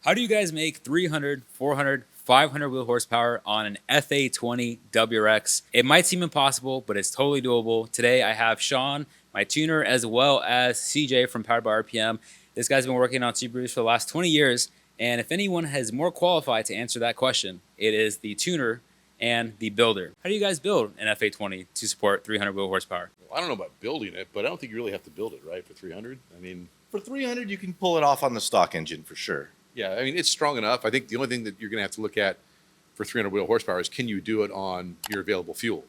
How do you guys make 300, 400, 500 wheel horsepower on an FA20 WRX? It might seem impossible, but it's totally doable. Today I have Shawn, my tuner, as well as CJ from Powered by RPM. This guy's been working on Subarus for the last 20 years, and if anyone has more qualified to answer that question, it is the tuner and the builder. How do you guys build an FA20 to support 300 wheel horsepower? Well, I don't know about building it, but I don't think you really have to build it, right, for 300? I mean, For 300, you can pull it off on the stock engine for sure. yeah, I mean, it's strong enough. I think the only thing that you're going to have to look at for 300 wheel horsepower is can you do it on your available fuel?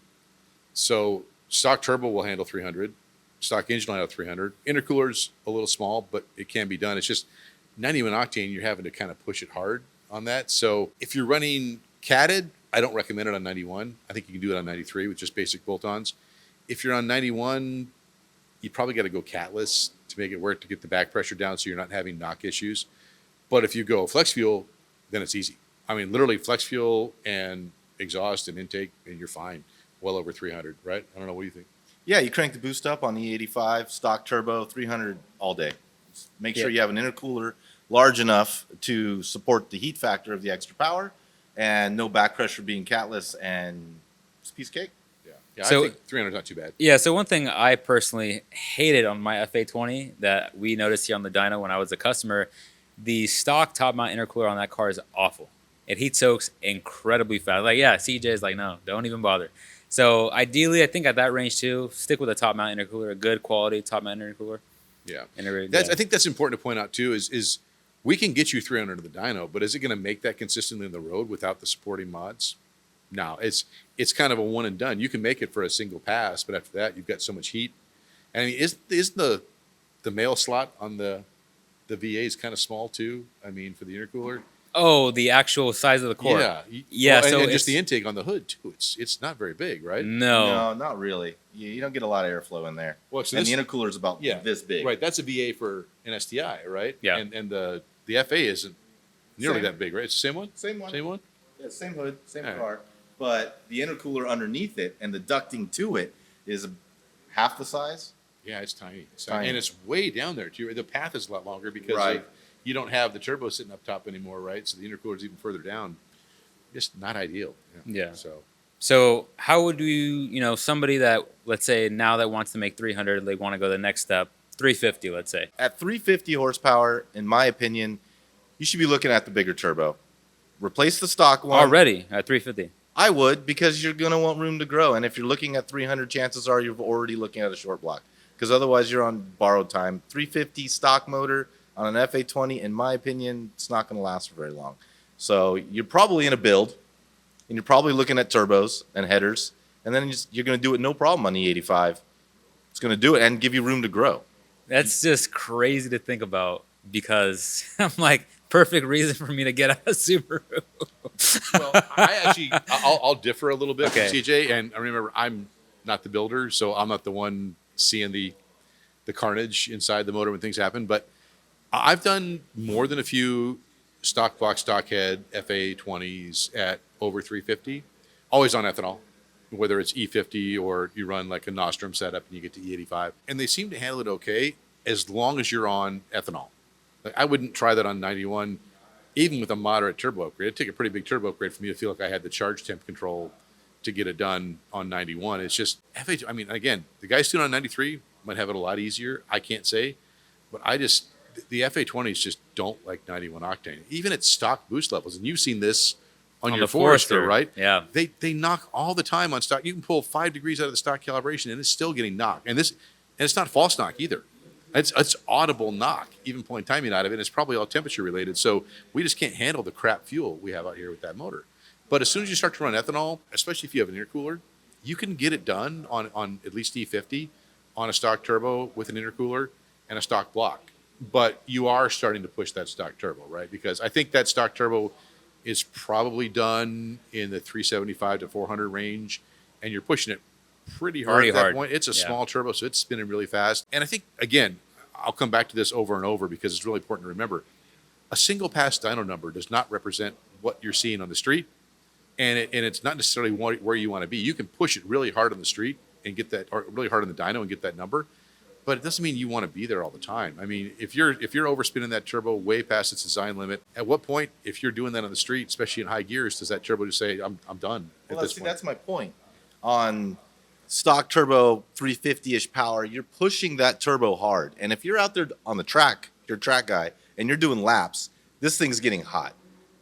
So stock turbo will handle 300. Stock engine will handle 300. Intercooler's a little small, but it can be done. It's just 91 octane, you're having to kind of push it hard on that. So if you're running catted, I don't recommend it on 91. I think you can do it on 93 with just basic bolt-ons. If you're on 91, you probably got to go catless to make it work to get the back pressure down so you're not having knock issues. But if you go flex fuel, then it's easy. I mean, literally flex fuel and exhaust and intake, and you're fine. Well over 300, right? I don't know. What do you think? Yeah, you crank the boost up on E85, stock turbo, 300 all day. Make sure you have an intercooler large enough to support the heat factor of the extra power and no back pressure being catless, and it's a piece of cake. Yeah, So- I think 300 is not too bad. Yeah, so one thing I personally hated on my FA20 that we noticed here on the dyno when I was a customer, the stock top mount intercooler on that car is awful. It heat soaks incredibly fast. Like, yeah, CJ is like, no, don't even bother. So ideally, I think at that range too, stick with a top mount intercooler, a good quality top mount intercooler. Yeah. Yeah. I think that's important to point out too, is we can get you 300 to the dyno, but is it going to make that consistently in the road without the supporting mods? No, it's kind of a one and done. You can make it for a single pass, but after that, you've got so much heat. And I mean, is the male slot on the VA is kind of small too? I mean, for the intercooler. Oh, the actual size of the core. Yeah. Yeah, Well, so and just it's- the intake on the hood too. It's not very big, right? No. No, not really. You don't get a lot of airflow in there. Well, so And this- the intercooler is about this big. Right, that's a VA for an STI, right? Yeah. And the FA isn't nearly Same. that big, right? It's the same one? Same one. Same one? Yeah, same hood, same All right. car. But the intercooler underneath it and the ducting to it is half the size. Yeah, it's tiny. Tiny. And it's way down there too. The path is a lot longer because Right. you don't have the turbo sitting up top anymore, right? So the intercooler is even further down. Just not ideal. Yeah. So how would you, somebody that, let's say now that wants to make 300, they want to go the next step, 350, let's say. At 350 horsepower, in my opinion, you should be looking at the bigger turbo. Replace the stock one. Already at 350. I would, because you're going to want room to grow. And if you're looking at 300, chances are you're already looking at a short block. Because otherwise you're on borrowed time. 350 stock motor on an FA20, in my opinion, it's not going to last for very long. So you're probably in a build, and you're probably looking at turbos and headers, and then you're going to do it no problem on the E85. It's going to do it and give you room to grow. That's just crazy to think about because I'm like, perfect reason for me to get out of Subaru. well, I'll differ a little bit Okay. from CJ. And I remember I'm not the builder, so I'm not the one seeing the carnage inside the motor when things happen. But I've done more than a few stock block, stock head FA20s at over 350, always on ethanol, whether it's E50 or you run like a Nostrum setup and you get to E85. And they seem to handle it okay as long as you're on ethanol. Like, I wouldn't try that on 91, even with a moderate turbo upgrade. It'd take a pretty big turbo upgrade for me to feel like I had the charge temp control to get it done on 91. It's just, I mean, again, the guys doing on 93 might have it a lot easier. I can't say. But the FA20s just don't like 91 octane, even at stock boost levels. And you've seen this on your the Forester, right? Yeah. They knock all the time on stock. You can pull 5 degrees out of the stock calibration and it's still getting knocked. And it's not false knock either. It's audible knock, even pulling timing out of it. It's probably all temperature related. So we just can't handle the crap fuel we have out here with that motor. But as soon as you start to run ethanol, especially if you have an intercooler, you can get it done on at least E50 on a stock turbo with an intercooler and a stock block. But you are starting to push that stock turbo, right? Because I think that stock turbo is probably done in the 375 to 400 range, and you're pushing it pretty hard at that point. It's a small turbo, so it's spinning really fast. And I think, again, I'll come back to this over and over because it's really important to remember. A single pass dyno number does not represent what you're seeing on the street, and it's not necessarily where you want to be. You can push it really hard on the street and get that, or really hard on the dyno and get that number. but it doesn't mean you want to be there all the time. I mean, if you're overspinning that turbo way past its design limit, at what point, if you're doing that on the street, especially in high gears, does that turbo just say, I'm done at this point? That's my point. On stock turbo 350-ish power, you're pushing that turbo hard. And if you're out there on the track, you're a track guy, and you're doing laps, this thing's getting hot.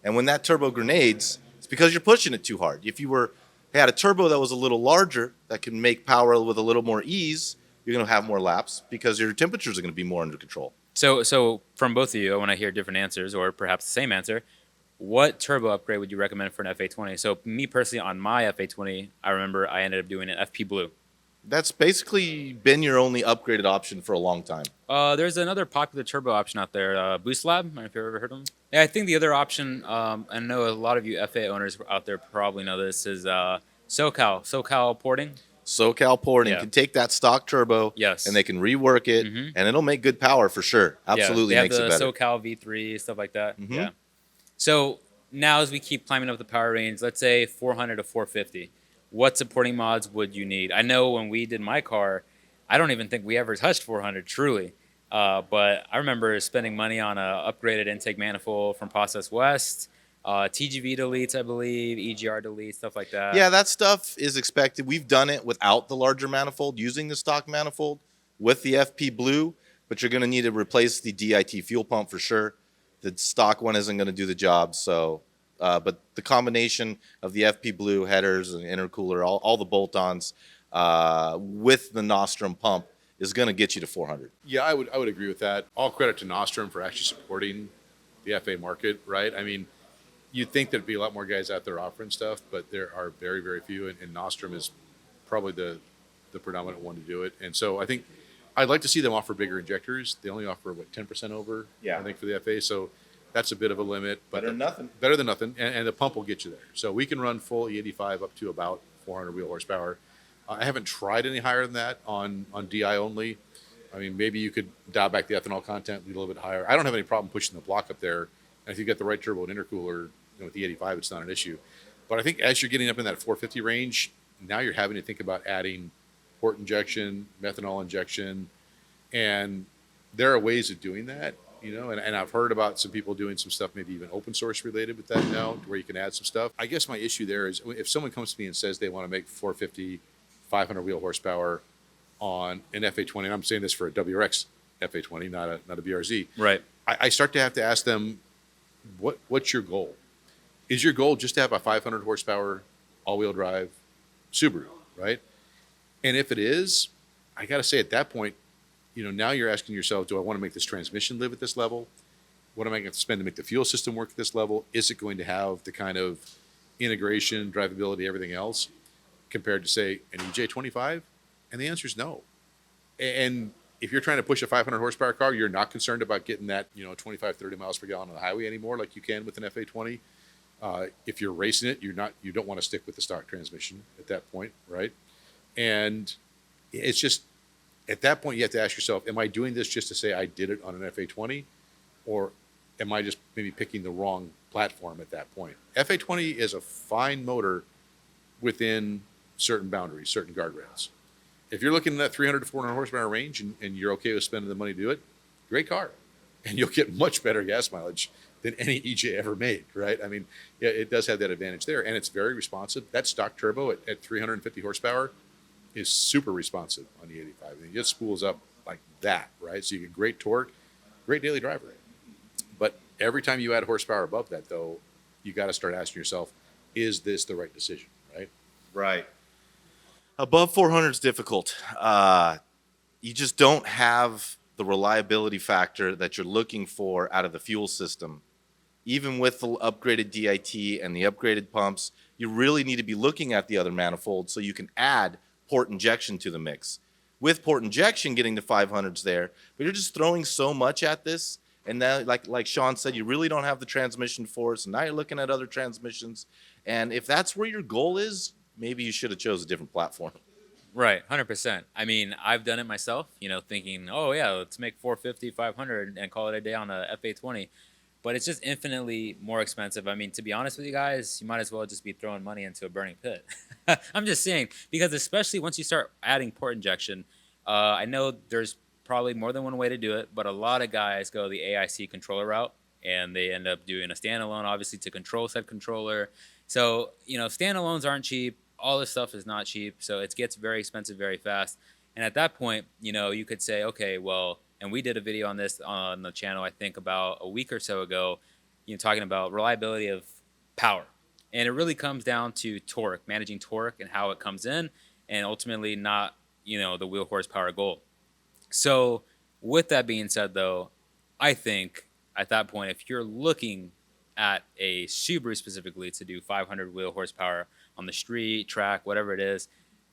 And when that turbo grenades, it's because you're pushing it too hard. If you had a turbo that was a little larger, that can make power with a little more ease, you're going to have more laps because your temperatures are going to be more under control. So from both of you, I want to hear different answers, or perhaps the same answer. What turbo upgrade would you recommend for an FA20? So me personally, on my FA20, I remember I ended up doing an FP Blue. That's basically been your only upgraded option for a long time. There's another popular turbo option out there, Boost Lab. I don't know if you've ever heard of them. Yeah, I think the other option, I know a lot of you FA owners out there probably know this, is SoCal porting. SoCal porting can take that stock turbo, yes, and they can rework it, and it'll make good power for sure. Absolutely, makes it better. They have the SoCal V3, stuff like that. Yeah. So now as we keep climbing up the power range, let's say 400 to 450, what supporting mods would you need? I know when we did my car, I don't even think we ever touched 400 truly. But I remember spending money on a upgraded intake manifold from Process West, TGV deletes, I believe, EGR deletes, stuff like that. Yeah, that stuff is expected. We've done it without the larger manifold, using the stock manifold with the FP Blue, but you're going to need to replace the DIT fuel pump for sure. The stock one isn't going to do the job. So, but the combination of the FP Blue headers and intercooler, all the bolt-ons with the Nostrum pump is going to get you to 400. Yeah, I would agree with that. All credit to Nostrum for actually supporting the FA market, right? I mean, you'd think there'd be a lot more guys out there offering stuff, but there are very, very few, and Nostrum is probably the predominant one to do it. And so I think I'd like to see them offer bigger injectors. They only offer, 10% over, I think, for the FA. So that's a bit of a limit. But better than nothing. Better than nothing, and the pump will get you there. So we can run full E85 up to about 400 wheel horsepower. I haven't tried any higher than that on DI only. I mean, maybe you could dial back the ethanol content, lead a little bit higher. I don't have any problem pushing the block up there. And if you get the right turbo and intercooler, with the 85, it's not an issue. But I think as you're getting up in that 450 range, now you're having to think about adding port injection, methanol injection, and there are ways of doing that, and I've heard about some people doing some stuff, maybe even open source related with that now, where you can add some stuff. I guess my issue there is if someone comes to me and says they want to make 450, 500 wheel horsepower on an FA20, and I'm saying this for a WRX FA20, not a BRZ. Right. I start to have to ask them, what's your goal? Is your goal just to have a 500 horsepower all-wheel drive Subaru, right? And if it is, I got to say at that point, now you're asking yourself, do I want to make this transmission live at this level? What am I going to spend to make the fuel system work at this level? Is it going to have the kind of integration, drivability, everything else compared to, say, an EJ25? And the answer is no. And if you're trying to push a 500 horsepower car, you're not concerned about getting that, 25, 30 miles per gallon on the highway anymore like you can with an FA20. If you're racing it, you don't want to stick with the stock transmission at that point, right? And it's just, at that point, you have to ask yourself, am I doing this just to say I did it on an FA20? Or am I just maybe picking the wrong platform at that point? FA20 is a fine motor within certain boundaries, certain guardrails. If you're looking at that 300 to 400 horsepower range and you're okay with spending the money to do it, great car. And you'll get much better gas mileage than any EJ ever made, right? I mean, yeah, it does have that advantage there, and it's very responsive. That stock turbo at 350 horsepower is super responsive on the 85. I mean, it just spools up like that, right? So you get great torque, great daily driver. But every time you add horsepower above that, though, you got to start asking yourself, is this the right decision, right? Right. Above 400 is difficult. You just don't have the reliability factor that you're looking for out of the fuel system. Even with the upgraded DIT and the upgraded pumps, you really need to be looking at the other manifold so you can add port injection to the mix. With port injection getting the 500s there, but you're just throwing so much at this, and now, like Shawn said, you really don't have the transmission force, and now you're looking at other transmissions, and if that's where your goal is, maybe you should have chose a different platform. Right, 100%. I mean, I've done it myself, thinking, oh yeah, let's make 450, 500 and call it a day on a FA20. But it's just infinitely more expensive. I mean, to be honest with you guys, you might as well just be throwing money into a burning pit. I'm just saying, because especially once you start adding port injection, I know there's probably more than one way to do it, but a lot of guys go the AIC controller route, and they end up doing a standalone, obviously, to control said controller. So, standalones aren't cheap. All this stuff is not cheap, so it gets very expensive very fast. And at that point, you could say, okay, well, and we did a video on this on the channel, I think about a week or so ago, talking about reliability of power. And it really comes down to torque, managing torque and how it comes in, and ultimately not, the wheel horsepower goal. So with that being said, though, I think at that point, if you're looking at a Subaru specifically to do 500 wheel horsepower on the street, track, whatever it is,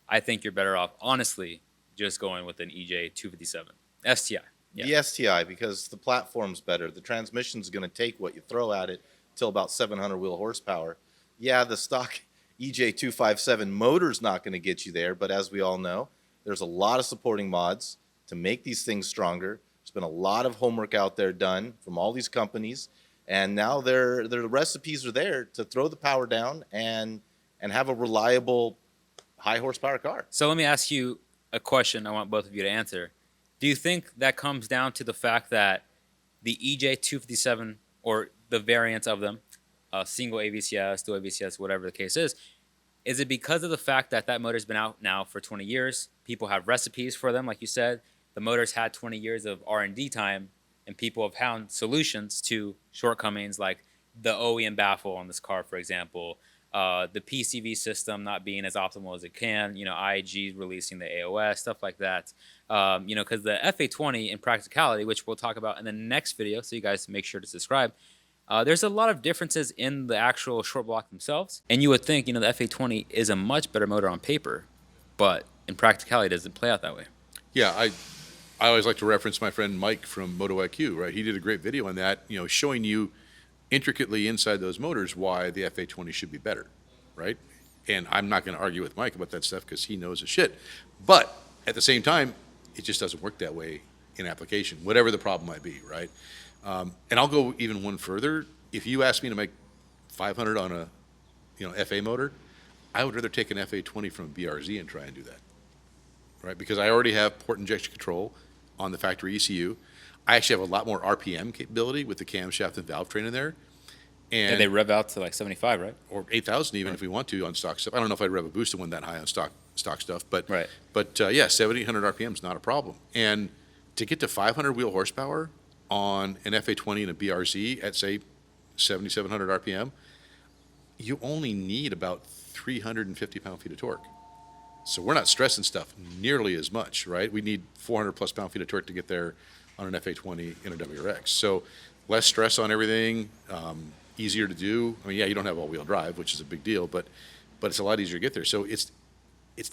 I think you're better off, honestly, just going with an EJ 257 STI. Yeah. The STI, because the platform's better. The transmission's going to take what you throw at it till about 700 wheel horsepower. Yeah, the stock EJ 257 motor's not going to get you there, but as we all know, there's a lot of supporting mods to make these things stronger. There's been a lot of homework out there done from all these companies, and now their recipes are there to throw the power down and have a reliable high horsepower car. So let me ask you a question I want both of you to answer. Do you think that comes down to the fact that the EJ 257 or the variants of them, single AVCS, dual AVCS, whatever the case is it because of the fact that that motor's been out now for 20 years? People have recipes for them, like you said. The motor's had 20 years of R&D time, and people have found solutions to shortcomings like the OEM baffle on this car, for example, the PCV system not being as optimal as it can, IAG releasing the AOS, stuff like that. Because the FA20 in practicality, which we'll talk about in the next video, so you guys make sure to subscribe, there's a lot of differences in the actual short block themselves. And you would think, the FA20 is a much better motor on paper, but in practicality, it doesn't play out that way. Yeah, I always like to reference my friend Mike from Moto IQ, right? He did a great video on that, showing you intricately inside those motors why the FA20 should be better, right? And I'm not going to argue with Mike about that stuff because he knows his shit. But at the same time, it just doesn't work that way in application, whatever the problem might be, right? And I'll go even one further. If you ask me to make 500 on a FA motor, I would rather take an FA20 from BRZ and try and do that, right? Because I already have port injection control on the factory ECU. I actually have a lot more RPM capability with the camshaft and valve train in there. And they rev out to like 75, right? Or 8,000 even, right, if we want to on stock stuff. I don't know if I'd rev a boosted one that high on stock stuff, but right. But yeah, 7,800 RPM is not a problem. And to get to 500 wheel horsepower on an FA20 and a BRZ at say 7,700 RPM, you only need about 350 pound-feet of torque. So we're not stressing stuff nearly as much, right? We need 400 plus pound-feet of torque to get there on an FA20 in a WRX. So less stress on everything, easier to do. I mean, yeah, you don't have all-wheel drive, which is a big deal, but it's a lot easier to get there. So it's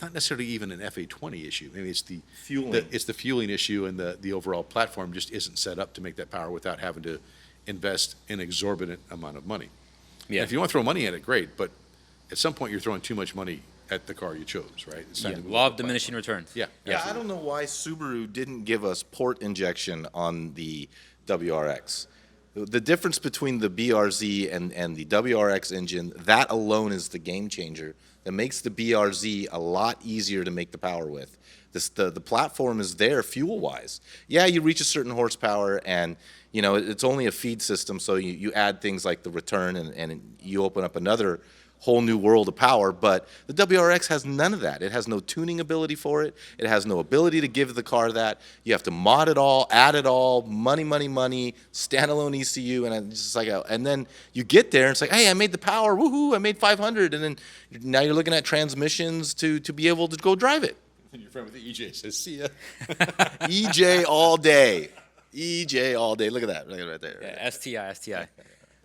not necessarily even an FA20 issue. Maybe it's the fueling. It's the fueling issue, and the overall platform just isn't set up to make that power without having to invest an exorbitant amount of money. Yeah. And if you want to throw money at it, great, but at some point you're throwing too much money at the car you chose, right? It's time to move Law on. of diminishing returns. Yeah. Yeah, I absolutely. don't know why Subaru didn't give us port injection on the WRX. The difference between the BRZ and the WRX engine, that alone is the game changer that makes the BRZ a lot easier to make the power with. The platform is there fuel-wise. Yeah, you reach a certain horsepower, and it's only a feed system, so you add things like the return, and you open up another whole new world of power, but the WRX has none of that. It has no tuning ability for it. It has no ability to give the car that. You have to mod it all, add it all, money, standalone ECU, and it's just like, and then you get there and it's like, hey, I made the power, woohoo, I made 500, and then now you're looking at transmissions to be able to go drive it. And your friend with the EJ says, see ya. EJ all day. EJ all day. Look at that. Look at it right there. Yeah, STI.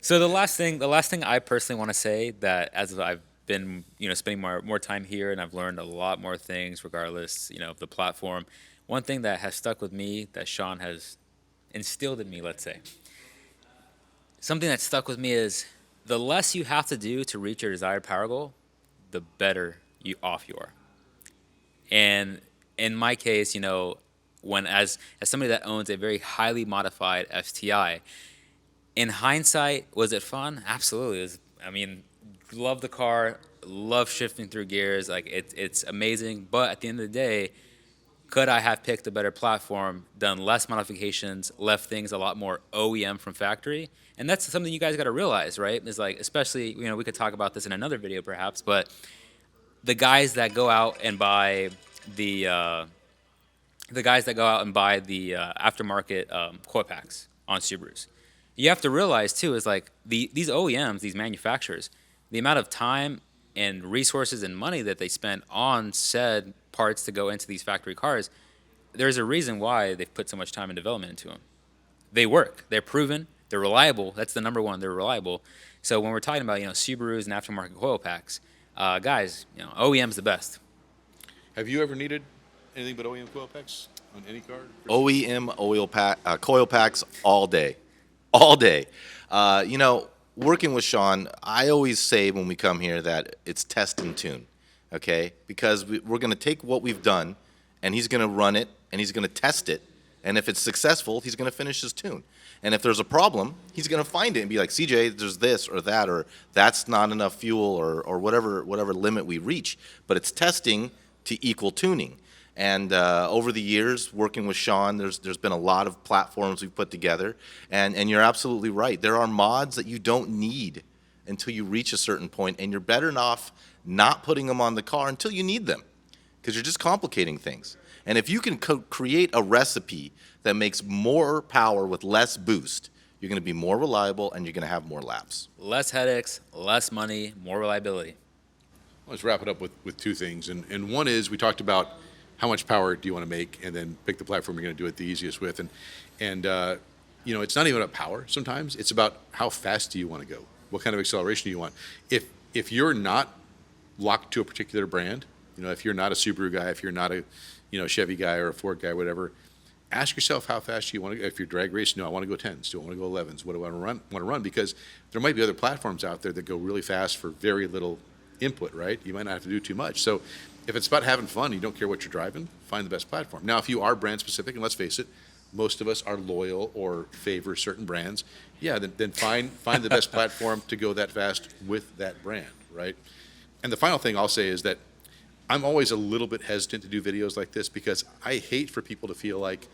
So the last thing I personally want to say, that as I've been, spending more time here, and I've learned a lot more things regardless, of the platform. One thing that has stuck with me that Shawn has instilled in me, let's say, something that stuck with me is the less you have to do to reach your desired power goal, the better off you are. And in my case, when as somebody that owns a very highly modified STI, in hindsight, was it fun? Absolutely. It was, love the car, love shifting through gears. Like it's amazing. But at the end of the day, Could I have picked a better platform, done less modifications, left things a lot more OEM from factory? And that's something you guys got to realize, right? Is like, especially, we could talk about this in another video perhaps, but the guys that go out and buy the aftermarket coil packs on Subarus. You have to realize too is like these OEMs, these manufacturers, the amount of time and resources and money that they spend on said parts to go into these factory cars. There's a reason why they've put so much time and development into them. They work. They're proven. They're reliable. That's the number one. They're reliable. So when we're talking about Subarus and aftermarket coil packs, guys, OEM's the best. Have you ever needed anything but OEM coil packs on any car? OEM coil packs all day, all day. Working with Shawn, I always say when we come here that it's test and tune, okay? Because we're going to take what we've done, and he's going to run it, and he's going to test it, and if it's successful, he's going to finish his tune. And if there's a problem, he's going to find it and be like, CJ, there's this or that, or that's not enough fuel, or whatever limit we reach. But it's testing to equal tuning. And over the years, working with Shawn, there's been a lot of platforms we've put together. And you're absolutely right. There are mods that you don't need until you reach a certain point, and you're better off not putting them on the car until you need them, because you're just complicating things. And if you can create a recipe that makes more power with less boost, you're going to be more reliable and you're going to have more laps. Less headaches, less money, more reliability. Let's wrap it up with two things. And one is, we talked about how much power do you want to make, and then pick the platform you're going to do it the easiest with. And it's not even about power sometimes. It's about how fast do you want to go? What kind of acceleration do you want? If you're not locked to a particular brand, if you're not a Subaru guy, if you're not a Chevy guy or a Ford guy, whatever, ask yourself how fast you want to go. If you're drag racing, no, I want to go 10s. Do I want to go 11s? What do I want to run? Because there might be other platforms out there that go really fast for very little input, right? You might not have to do too much. So if it's about having fun, you don't care what you're driving, find the best platform. Now, if you are brand specific, and let's face it, most of us are loyal or favor certain brands, then find the best platform to go that fast with that brand, right? And the final thing I'll say is that I'm always a little bit hesitant to do videos like this, because I hate for people to feel like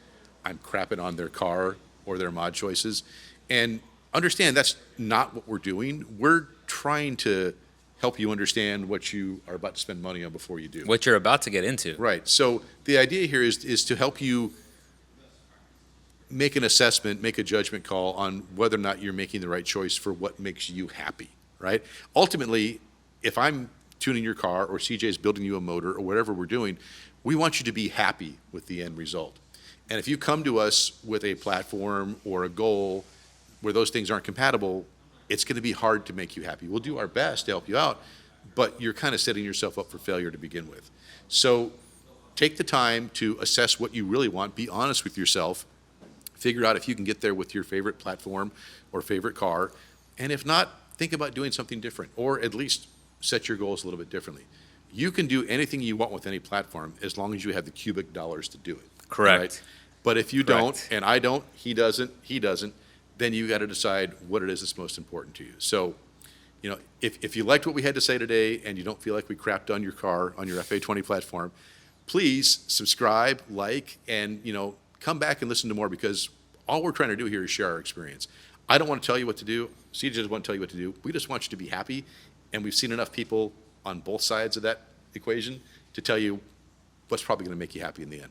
I'm crapping on their car or their mod choices. And understand that's not what we're doing. We're trying to help you understand what you are about to spend money on before you do. What you're about to get into. Right. So the idea here is to help you make an assessment, make a judgment call on whether or not you're making the right choice for what makes you happy, right? Ultimately, if I'm tuning your car, or CJ's building you a motor, or whatever we're doing, we want you to be happy with the end result. And if you come to us with a platform or a goal where those things aren't compatible, it's going to be hard to make you happy. We'll do our best to help you out, but you're kind of setting yourself up for failure to begin with. So take the time to assess what you really want. Be honest with yourself. Figure out if you can get there with your favorite platform or favorite car. And if not, think about doing something different, or at least set your goals a little bit differently. You can do anything you want with any platform as long as you have the cubic dollars to do it. Correct. Right? But if you don't, and I don't, he doesn't, then you got to decide what it is that's most important to you. So, if you liked what we had to say today and you don't feel like we crapped on your car, on your FA20 platform, please subscribe, like, and, come back and listen to more, because all we're trying to do here is share our experience. I don't want to tell you what to do. CJ doesn't want to tell you what to do. We just want you to be happy. And we've seen enough people on both sides of that equation to tell you what's probably going to make you happy in the end.